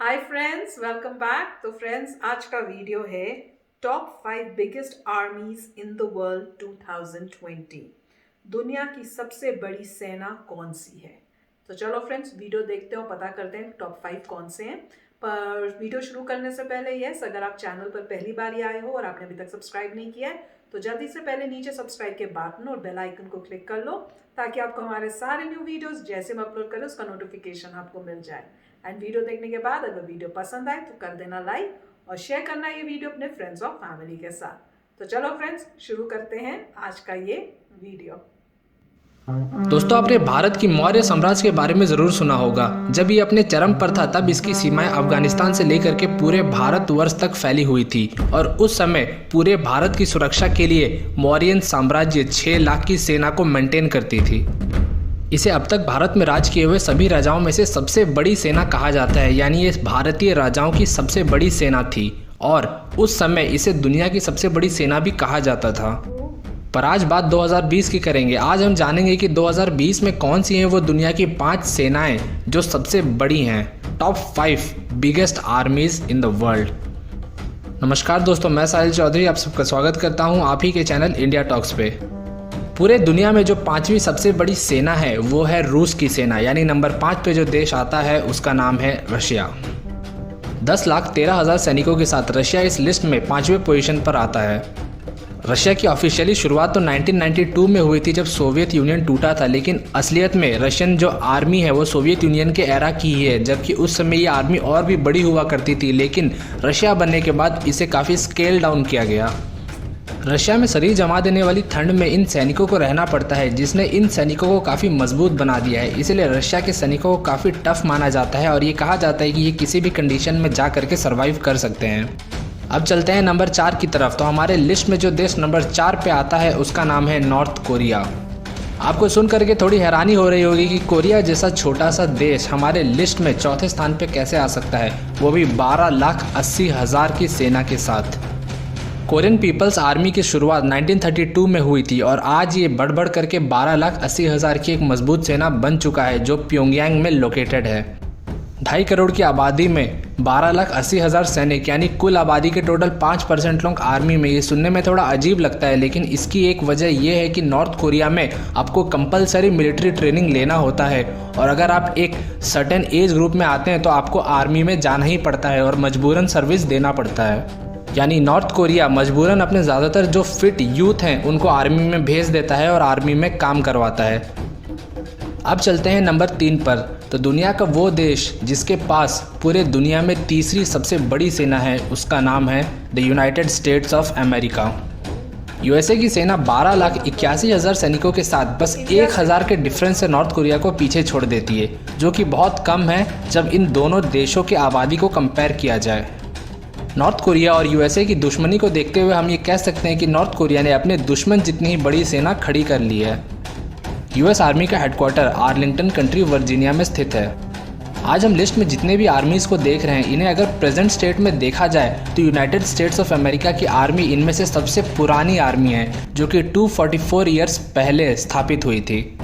Hi friends, welcome back. तो friends, आज का वीडियो है top 5 biggest आर्मीज in the world 2020। दुनिया की सबसे बड़ी सेना कौन सी है? तो चलो फ्रेंड्स, वीडियो देखते हो, पता करते हैं टॉप 5 कौन से हैं। पर वीडियो शुरू करने से पहले अगर आप चैनल पर पहली बार ही आए हो और आपने अभी तक सब्सक्राइब नहीं किया है तो जल्दी से पहले नीचे सब्सक्राइब के बटन और बेल आइकन को क्लिक कर लो ताकि आपको हमारे सारे न्यू वीडियोस जैसे हम अपलोड करें उसका नोटिफिकेशन आपको मिल जाए। एंड वीडियो देखने के बाद अगर वीडियो पसंद आए तो कर देना लाइक और शेयर करना ये वीडियो अपने फ्रेंड्स और फैमिली के साथ। तो चलो फ्रेंड्स, शुरू करते हैं आज का ये वीडियो। दोस्तों, आपने भारत की मौर्य साम्राज्य के बारे में ज़रूर सुना होगा। जब ये अपने चरम पर था तब इसकी सीमाएं अफगानिस्तान से लेकर के पूरे भारतवर्ष तक फैली हुई थी और उस समय पूरे भारत की सुरक्षा के लिए मौर्यन साम्राज्य 6 लाख की सेना को मेंटेन करती थी। इसे अब तक भारत में राज किए हुए सभी राजाओं में से सबसे बड़ी सेना कहा जाता है, यानी ये भारतीय राजाओं की सबसे बड़ी सेना थी और उस समय इसे दुनिया की सबसे बड़ी सेना भी कहा जाता था। पर आज बात 2020 की करेंगे। आज हम जानेंगे कि 2020 में कौन सी हैं वो दुनिया की 5 सेनाएं जो सबसे बड़ी हैं। Top 5 biggest आर्मीज in the world. नमस्कार दोस्तों, मैं साहिल चौधरी आप सबका स्वागत करता हूं आप ही के चैनल इंडिया टॉक्स पे। पूरे दुनिया में जो 5वीं सबसे बड़ी सेना है वो है रूस की सेना, यानी नंबर 5 पे जो देश आता है उसका नाम है रशिया। 10,13,000 सैनिकों के साथ रशिया इस लिस्ट में 5वें पोजीशन पर आता है। रशिया की ऑफिशियली शुरुआत तो 1992 में हुई थी जब सोवियत यूनियन टूटा था, लेकिन असलियत में रशियन जो आर्मी है वो सोवियत यूनियन के एरा की ही है, जबकि उस समय ये आर्मी और भी बड़ी हुआ करती थी, लेकिन रशिया बनने के बाद इसे काफ़ी स्केल डाउन किया गया। रशिया में शरीर जमा देने वाली ठंड में इन सैनिकों को रहना पड़ता है, जिसने इन सैनिकों को काफ़ी मजबूत बना दिया है। इसलिए रशिया के सैनिकों को काफ़ी टफ माना जाता है और ये कहा जाता है कि ये किसी भी कंडीशन में जा करके सर्वाइव कर सकते हैं। अब चलते हैं नंबर 4 की तरफ। तो हमारे लिस्ट में जो देश नंबर 4 पे आता है उसका नाम है नॉर्थ कोरिया। आपको सुन करके थोड़ी हैरानी हो रही होगी कि कोरिया जैसा छोटा सा देश हमारे लिस्ट में चौथे स्थान पे कैसे आ सकता है, वो भी 12,80,000 की सेना के साथ। कोरियन पीपल्स आर्मी की शुरुआत 1932 में हुई थी और आज ये बढ़ बढ़ करके 12,80,000 की एक मजबूत सेना बन चुका है जो प्योंगयांग में लोकेटेड है। 2.5 करोड़ की आबादी में 12,80,000 सैनिक, यानी कुल आबादी के टोटल 5% लोग आर्मी में। ये सुनने में थोड़ा अजीब लगता है, लेकिन इसकी एक वजह यह है कि नॉर्थ कोरिया में आपको कंपलसरी मिलिट्री ट्रेनिंग लेना होता है और अगर आप एक सर्टेन एज ग्रुप में आते हैं तो आपको आर्मी में जाना ही पड़ता है और मजबूरन सर्विस देना पड़ता है। यानी नॉर्थ कोरिया मजबूरन अपने ज़्यादातर जो फिट यूथ हैं उनको आर्मी में भेज देता है और आर्मी में काम करवाता है। अब चलते हैं नंबर 3 पर। तो दुनिया का वो देश जिसके पास पूरे दुनिया में तीसरी सबसे बड़ी सेना है उसका नाम है the United states of America. USA की सेना 12,81,000 सैनिकों के साथ बस 1,000 के डिफरेंस से नॉर्थ कोरिया को पीछे छोड़ देती है, जो कि बहुत कम है जब इन दोनों देशों की आबादी को कंपेयर किया जाए। नॉर्थ कोरिया और यूएसए की दुश्मनी को देखते हुए हम ये कह सकते हैं कि नॉर्थ कोरिया ने अपने दुश्मन जितनी ही बड़ी सेना खड़ी कर ली है। यूएस आर्मी का हेडक्वार्टर आर्लिंगटन कंट्री वर्जीनिया में स्थित है। आज हम लिस्ट में जितने भी आर्मीज़ को देख रहे हैं, इन्हें अगर प्रेजेंट स्टेट में देखा जाए तो यूनाइटेड स्टेट्स ऑफ अमेरिका की आर्मी इनमें से सबसे पुरानी आर्मी है, जो कि 244 ईयर्स पहले स्थापित हुई थी।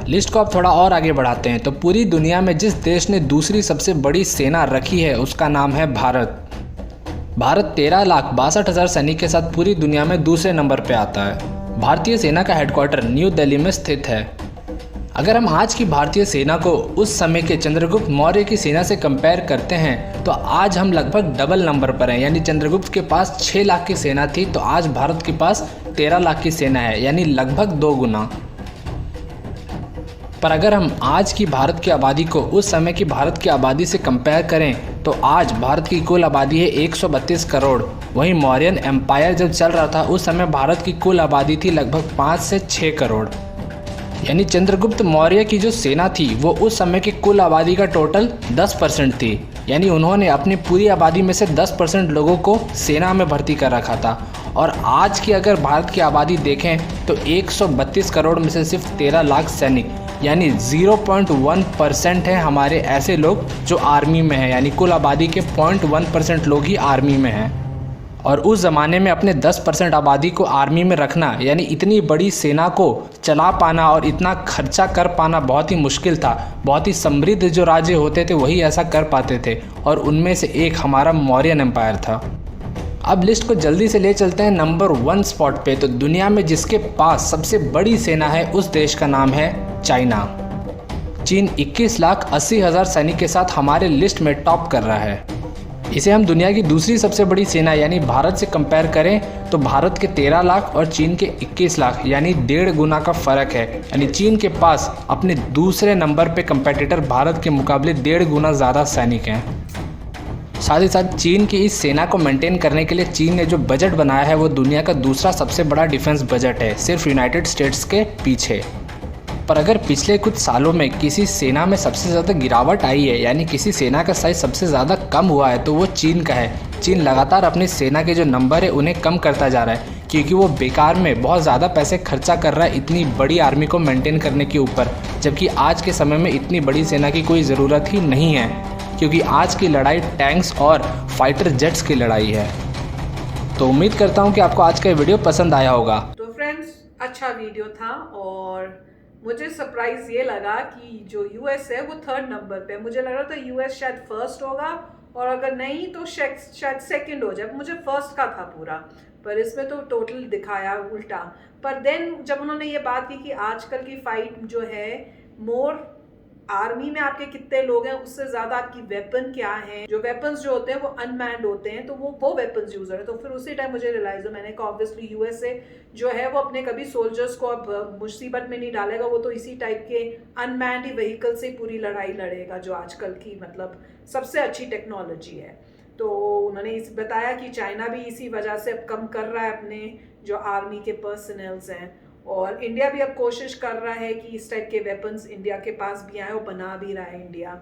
लिस्ट को अब थोड़ा और आगे बढ़ाते हैं। तो पूरी दुनिया में जिस देश ने दूसरी सबसे बड़ी सेना रखी है उसका नाम है भारत। भारत 13,62,000 सैनिक के साथ पूरी दुनिया में दूसरे नंबर पे आता है। भारतीय सेना का हेडक्वार्टर न्यू दिल्ली में स्थित है। अगर हम आज की भारतीय सेना को उस समय के चंद्रगुप्त मौर्य की सेना से कंपेयर करते हैं तो आज हम लगभग डबल नंबर पर हैं, यानी चंद्रगुप्त के पास 6 लाख की सेना थी तो आज भारत के पास 13 लाख की सेना है, यानी लगभग 2 गुना। पर अगर हम आज की भारत की आबादी को उस समय की भारत की आबादी से कंपेयर करें तो आज भारत की कुल आबादी है 132 करोड़। वहीं मौर्यन एम्पायर जब चल रहा था उस समय भारत की कुल आबादी थी लगभग 5 से 6 करोड़। यानी चंद्रगुप्त मौर्य की जो सेना थी वो उस समय की कुल आबादी का टोटल 10% थी, यानी उन्होंने अपनी पूरी आबादी में से 10% लोगों को सेना में भर्ती कर रखा था। और आज की अगर भारत की आबादी देखें तो 132 करोड़ में से सिर्फ 13 लाख सैनिक, यानी 0.1% है हमारे ऐसे लोग जो आर्मी में हैं, यानी कुल आबादी के 0.1% लोग ही आर्मी में हैं। और उस ज़माने में अपने 10% आबादी को आर्मी में रखना यानी इतनी बड़ी सेना को चला पाना और इतना खर्चा कर पाना बहुत ही मुश्किल था। बहुत ही समृद्ध जो राज्य होते थे वही ऐसा कर पाते थे और उनमें से एक हमारा मौर्यन एम्पायर था। अब लिस्ट को जल्दी से ले चलते हैं नंबर 1 स्पॉट पे। तो दुनिया में जिसके पास सबसे बड़ी सेना है उस देश का नाम है चाइना। चीन 21,80,000 सैनिक के साथ हमारे लिस्ट में टॉप कर रहा है। इसे हम दुनिया की दूसरी सबसे बड़ी सेना यानी भारत से कंपेयर करें तो भारत के 13 लाख और चीन के 21 लाख यानी 1.5 गुना का फ़र्क है। यानी चीन के पास अपने दूसरे नंबर पे कंपेटिटर भारत के मुकाबले 1.5 गुना ज़्यादा सैनिक हैं। साथ ही साथ चीन की इस सेना को मेंटेन करने के लिए चीन ने जो बजट बनाया है वो दुनिया का दूसरा सबसे बड़ा डिफेंस बजट है, सिर्फ यूनाइटेड स्टेट्स के पीछे। पर अगर पिछले कुछ सालों में किसी सेना में सबसे ज़्यादा गिरावट आई है यानी किसी सेना का साइज सबसे ज़्यादा कम हुआ है तो वो चीन का है। चीन लगातार अपनी सेना के जो नंबर है उन्हें कम करता जा रहा है क्योंकि वो बेकार में बहुत ज़्यादा पैसे खर्चा कर रहा है इतनी बड़ी आर्मी को मेंटेन करने के ऊपर, जबकि आज के समय में इतनी बड़ी सेना की कोई ज़रूरत ही नहीं है क्योंकि आज की लड़ाई टैंक्स और फाइटर जेट्स की लड़ाई है। तो उम्मीद करता हूँ कि आपको आज का वीडियो पसंद आया होगा। तो फ्रेंड्स, अच्छा वीडियो था और मुझे सरप्राइज ये लगा कि जो यूएस है वो 3rd नंबर पे। मुझे लग रहा था यूएस शायद फर्स्ट होगा और अगर नहीं तो शायद सेकंड हो जाए। मुझे फर्स्ट का था पूरा, पर इसमें तो टोटल दिखाया उल्टा। पर देन जब उन्होंने ये बात की कि आजकल की फाइट जो है मोर आर्मी में आपके कितने लोग हैं उससे ज़्यादा आपकी वेपन क्या है, जो वेपन्स जो होते हैं वो अनमैन्ड होते हैं तो वो वेपन्स यूज़ हो रहे हैं। तो फिर उसी टाइम मुझे रियलाइज हो, मैंने कहा ऑब्वियसली यूएसए जो है वो अपने कभी सोल्जर्स को अब मुसीबत में नहीं डालेगा, वो तो इसी टाइप के अनमैन्ड ही व्हीकल से पूरी लड़ाई लड़ेगा जो आजकल की मतलब सबसे अच्छी टेक्नोलॉजी है। तो उन्होंने बताया कि चाइना भी इसी वजह से अब कम कर रहा है अपने जो आर्मी के पर्सनल्स हैं और इंडिया भी अब कोशिश कर रहा है कि इस टाइप के वेपन्स इंडिया के पास भी आए और बना भी रहा है इंडिया।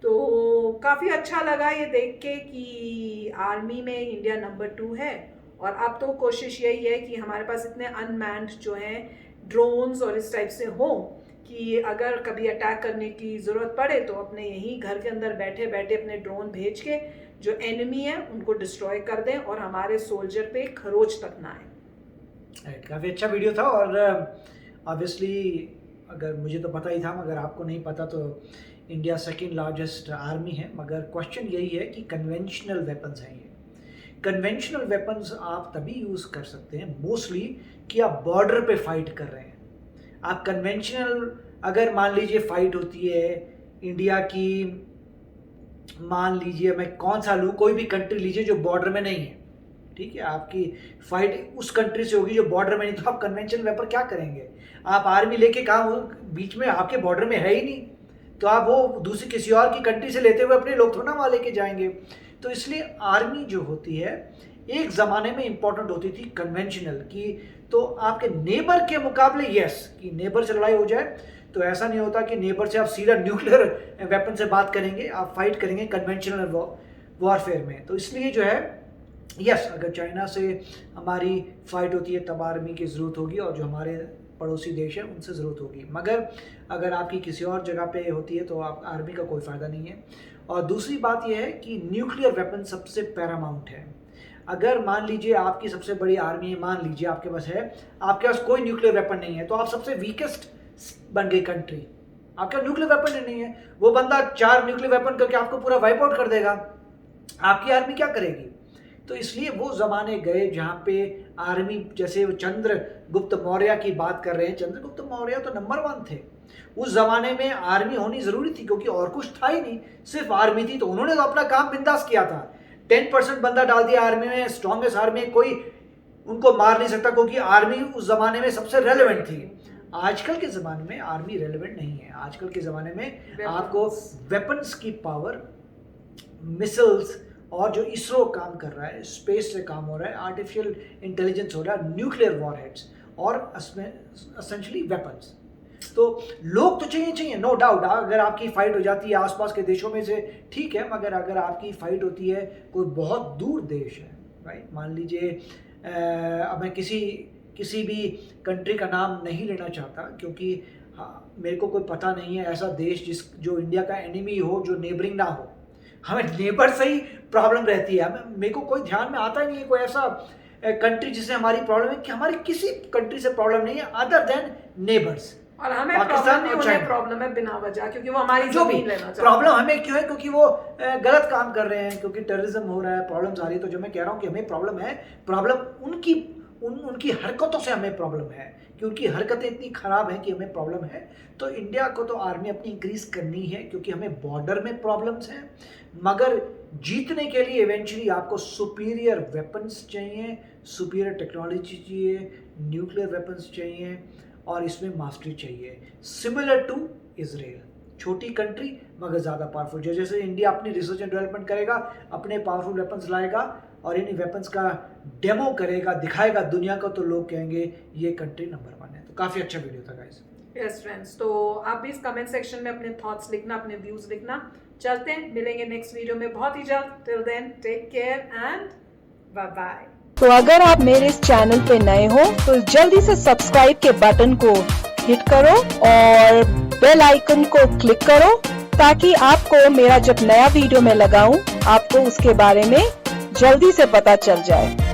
तो काफ़ी अच्छा लगा ये देख के कि आर्मी में इंडिया नंबर 2 है और अब तो कोशिश यही है कि हमारे पास इतने अनमैन्ड जो हैं ड्रोन्स और इस टाइप से हों कि अगर कभी अटैक करने की ज़रूरत पड़े तो अपने यहीं घर के अंदर बैठे बैठे अपने ड्रोन भेज के जो एनिमी है उनको डिस्ट्रॉय कर दें और हमारे सोल्जर पे खरोच तक ना आए। काफ़ी अच्छा वीडियो था और ऑब्वियसली अगर मुझे तो पता ही था मगर आपको नहीं पता तो इंडिया 2nd लार्जेस्ट आर्मी है। मगर क्वेश्चन यही है कि कन्वेंशनल वेपन्स हैं ये। कन्वेंशनल वेपन्स आप तभी यूज़ कर सकते हैं मोस्टली कि आप बॉर्डर पे फाइट कर रहे हैं। आप कन्वेंशनल अगर मान लीजिए फाइट होती है इंडिया की, मान लीजिए मैं कौन सा लूँ, कोई भी कंट्री लीजिए जो बॉर्डर में नहीं है, ठीक है, आपकी फाइट उस कंट्री से होगी जो बॉर्डर में नहीं, तो आप कन्वेंशनल वेपन क्या करेंगे? आप आर्मी लेके कहाँ, बीच में आपके बॉर्डर में है ही नहीं, तो आप वो दूसरी किसी और की कंट्री से लेते हुए अपने लोग थोड़ा वहाँ लेके जाएंगे। तो इसलिए आर्मी जो होती है एक ज़माने में इंपॉर्टेंट होती थी कन्वेंशनल की, तो आपके नेबर के मुकाबले यस कि नेबर से लड़ाई हो जाए तो ऐसा नहीं होता कि नेबर से आप सीधा न्यूक्लियर वेपन से बात करेंगे, आप फाइट करेंगे कन्वेंशनल वॉरफेयर में। तो इसलिए जो है यस अगर चाइना से हमारी फाइट होती है तब आर्मी की ज़रूरत होगी और जो हमारे पड़ोसी देश है उनसे ज़रूरत होगी, मगर अगर आपकी किसी और जगह पे होती है तो आप आर्मी का कोई फ़ायदा नहीं है। और दूसरी बात यह है कि न्यूक्लियर वेपन सबसे पैरामाउंट है। अगर मान लीजिए आपकी सबसे बड़ी आर्मी है, मान लीजिए आपके पास है, आपके पास कोई न्यूक्लियर वेपन नहीं है तो आप सबसे वीकेस्ट बन गई कंट्री। आपका न्यूक्लियर वेपन ही नहीं है, वो बंदा 4 न्यूक्लियर वेपन करके आपको पूरा वाइप आउट कर देगा, आपकी आर्मी क्या करेगी? तो इसलिए वो ज़माने गए जहाँ पे आर्मी, जैसे चंद्रगुप्त मौर्य की बात कर रहे हैं, चंद्रगुप्त मौर्य तो नंबर 1 थे। उस ज़माने में आर्मी होनी ज़रूरी थी क्योंकि और कुछ था ही नहीं, सिर्फ आर्मी थी, तो उन्होंने तो अपना काम बिंदास किया था। 10% बंदा डाल दिया आर्मी में, स्ट्रॉन्गेस्ट आर्मी, कोई उनको मार नहीं सकता क्योंकि आर्मी उस ज़माने में सबसे रेलेवेंट थी। आजकल के ज़माने में आर्मी रेलेवेंट नहीं है। आजकल के ज़माने में आपको वेपन्स की पावर, मिसाइल्स, और जो इसरो काम कर रहा है, स्पेस से काम हो रहा है, आर्टिफिशियल इंटेलिजेंस हो रहा है, न्यूक्लियर वॉरहेड्स और एसेंशियली वेपन्स। तो लोग तो चाहिए नो डाउट। अगर आपकी फाइट हो जाती है आसपास के देशों में से ठीक है, मगर अगर आपकी फाइट होती है कोई बहुत दूर देश है, राइट, मान लीजिए अब मैं किसी भी कंट्री का नाम नहीं लेना चाहता क्योंकि मेरे को कोई पता नहीं है ऐसा देश जो इंडिया का एनिमी हो, जो नेबरिंग ना हो। हमें नेबर से ही प्रॉब्लम रहती है। मेरे को कोई ध्यान में आता ही नहीं है कोई ऐसा कंट्री जिससे हमारी प्रॉब्लम है, कि हमारी किसी कंट्री से प्रॉब्लम नहीं है अदर देन नेबर्स। और हमें प्रॉब्लम नहीं, उन्हें प्रॉब्लम है बिना वजह, क्योंकि वो हमारी जमीन लेना चाहते हैं। प्रॉब्लम हमें क्यों है? क्योंकि वो गलत काम कर रहे हैं, क्योंकि टेररिज्म हो रहा है, प्रॉब्लम्स आ रही है। तो जो मैं कह रहा हूँ कि हमें प्रॉब्लम है, प्रॉब्लम उनकी हरकतों से हमें प्रॉब्लम है, कि उनकी हरकतें इतनी खराब हैं कि हमें प्रॉब्लम है। तो इंडिया को तो आर्मी अपनी इंक्रीज करनी है, क्योंकि हमें बॉर्डर में प्रॉब्लम्स हैं। मगर जीतने के लिए इवेंचुअली आपको सुपीरियर वेपन्स चाहिए, सुपीरियर टेक्नोलॉजी चाहिए, न्यूक्लियर वेपन्स चाहिए, और इसमें मास्टरी चाहिए। सिमिलर टू इजराइल, छोटी कंट्री मगर ज़्यादा पावरफुल। जैसे इंडिया अपनी रिसर्च एंड डेवलपमेंट करेगा, अपने पावरफुल वेपन्स लाएगा और इन वेपन्स का डेमो करेगा, दिखाएगा दुनिया को, तो लोग कहेंगे ये कंट्री नंबर 1 है। तो काफ़ी अच्छा वीडियो था गाइस। यस फ्रेंड्स, तो आप भी इस कमेंट सेक्शन में अपने थॉट्स लिखना, अपने व्यूज लिखना। चलते हैं, मिलेंगे नेक्स्ट वीडियो में बहुत ही जल्द। Till then take care and bye bye. तो अगर आप मेरे इस चैनल पे नए हो तो जल्दी से सब्सक्राइब के बटन को हिट करो और बेल आइकन को क्लिक करो, ताकि आपको मेरा जब नया वीडियो मैं लगाऊं आपको उसके बारे में जल्दी से पता चल जाए।